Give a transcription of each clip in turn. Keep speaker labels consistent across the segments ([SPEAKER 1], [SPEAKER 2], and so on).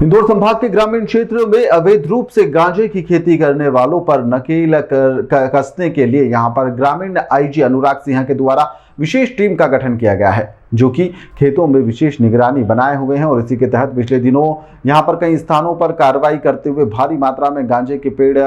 [SPEAKER 1] इंदौर संभाग के ग्रामीण क्षेत्रों में अवैध रूप से गांजे की खेती करने वालों पर नकेल कसने के लिए यहां पर ग्रामीण आईजी अनुराग सिंह के द्वारा विशेष टीम का गठन किया गया है, जो कि खेतों में विशेष निगरानी बनाए हुए हैं। और इसी के तहत पिछले दिनों यहां पर कई स्थानों पर कार्रवाई करते हुए भारी मात्रा में गांजे के पेड़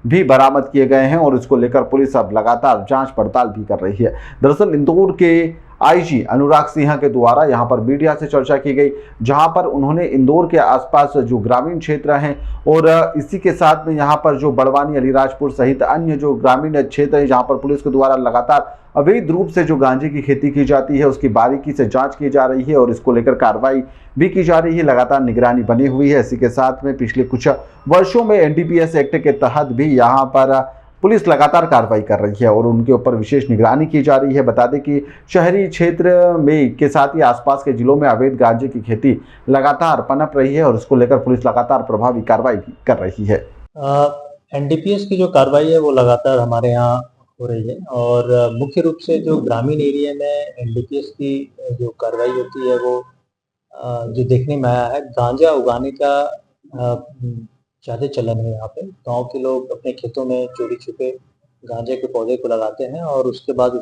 [SPEAKER 1] भी बरामद किए गए हैं और इसको लेकर पुलिस अब लगातार जांच पड़ताल भी कर रही है। दरअसल इंदौर के आईजी अनुराग सिंह के द्वारा यहां पर मीडिया से चर्चा की गई, जहां पर उन्होंने इंदौर के आसपास जो ग्रामीण क्षेत्र हैं और इसी के साथ में यहां पर जो बड़वानी, अलीराजपुर सहित अन्य जो ग्रामीण क्षेत्र है, जहां पर पुलिस के द्वारा लगातार अवैध रूप से जो गांजे की खेती की जाती है उसकी बारीकी से जांच की जा रही है और इसको लेकर कार्रवाई भी की जा रही है। लगातार निगरानी बनी हुई है। इसी के साथ में पिछले कुछ वर्षों में एनडीपीएस एक्ट के तहत भी यहाँ पर पुलिस लगातार कार्रवाई कर रही है और उनके ऊपर विशेष निगरानी की जा रही है। बता दें कि शहरी क्षेत्र में के साथ ही आसपास के जिलों में अवैध गांजे की खेती लगातार पनप रही है और इसको लेकर पुलिस लगातार प्रभावी कार्रवाई भी कर रही है।
[SPEAKER 2] एनडीपीएस की जो कार्रवाई है वो लगातार हमारे यहाँ हो रही है और मुख्य रूप से जो ग्रामीण एरिया में एनडीपीएस की जो कार्रवाई होती है वो जो देखने में आया है, गांजा उगाने का ज़्यादा चलन है। यहाँ पे गांव के लोग अपने खेतों में चोरी छुपे गांजे के पौधे को लगाते हैं और उसके बाद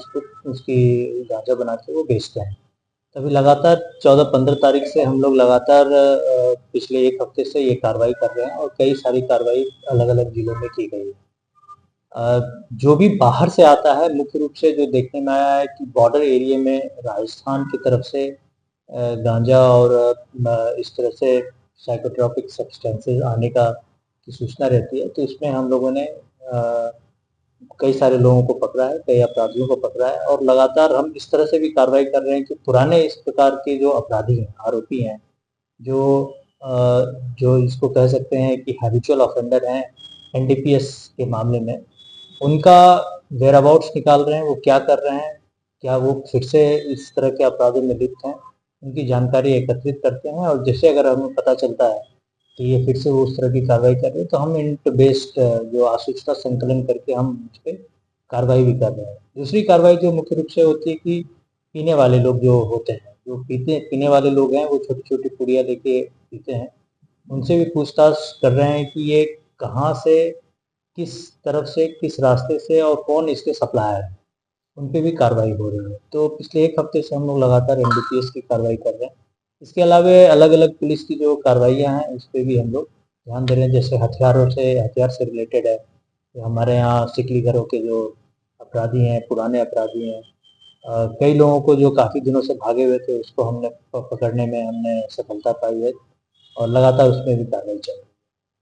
[SPEAKER 2] उसकी गांजा बना के वो बेचते हैं। तभी लगातार 14-15 तारीख से हम लोग लगातार पिछले एक हफ्ते से ये कार्रवाई कर रहे हैं और कई सारी कार्रवाई अलग-अलग जिलों में की गई है। जो भी बाहर से आता है, मुख्य रूप से जो देखने में आया है कि बॉर्डर एरिया में राजस्थान की तरफ से गांजा और इस तरह से साइकोट्रोपिक सब्सटेंसेस आने की सूचना रहती है, तो इसमें हम लोगों ने कई सारे लोगों को पकड़ा है, कई अपराधियों को पकड़ा है और लगातार हम इस तरह से भी कार्रवाई कर रहे हैं कि पुराने इस प्रकार के जो अपराधी हैं, आरोपी हैं, जो इसको कह सकते हैं कि हैबिचुअल ऑफेंडर हैं एनडीपीएस के मामले में, उनका वेयर अबाउट्स निकाल रहे हैं, वो क्या कर रहे हैं, क्या वो फिर से इस तरह के अपराधों में लिप्त हैं, उनकी जानकारी एकत्रित करते हैं और जैसे अगर हमें पता चलता है कि ये फिर से वो उस तरह की कार्रवाई कर रहे हैं, तो हम इंट बेस्ड जो आसूचना संकलन करके हम उस पर कार्रवाई भी कर रहे हैं। दूसरी कार्रवाई जो मुख्य रूप से होती है कि पीने वाले लोग जो होते हैं, जो पीने वाले लोग हैं, वो छोटी-छोटी पुड़िया लेके पीते हैं, उनसे भी पूछताछ कर रहे हैं कि ये कहाँ से, किस तरफ से, किस रास्ते से और कौन इसके सप्लायर है, उन पे भी कार्रवाई हो रही है। तो पिछले एक हफ्ते से हम लोग लगातार एनडीपीएस की कार्रवाई कर रहे हैं। इसके अलावा अलग-अलग पुलिस की जो कार्रवाइयाँ हैं, उस पे भी हम लोग ध्यान दे रहे हैं। जैसे हथियार से रिलेटेड है, तो हमारे यहाँ सिकली घरों के जो अपराधी हैं, पुराने अपराधी हैं, कई लोगों को जो काफ़ी दिनों से भागे हुए थे, उसको हमने पकड़ने में हमने सफलता पाई है और लगातार उसमें भी कार्रवाई चल रही है।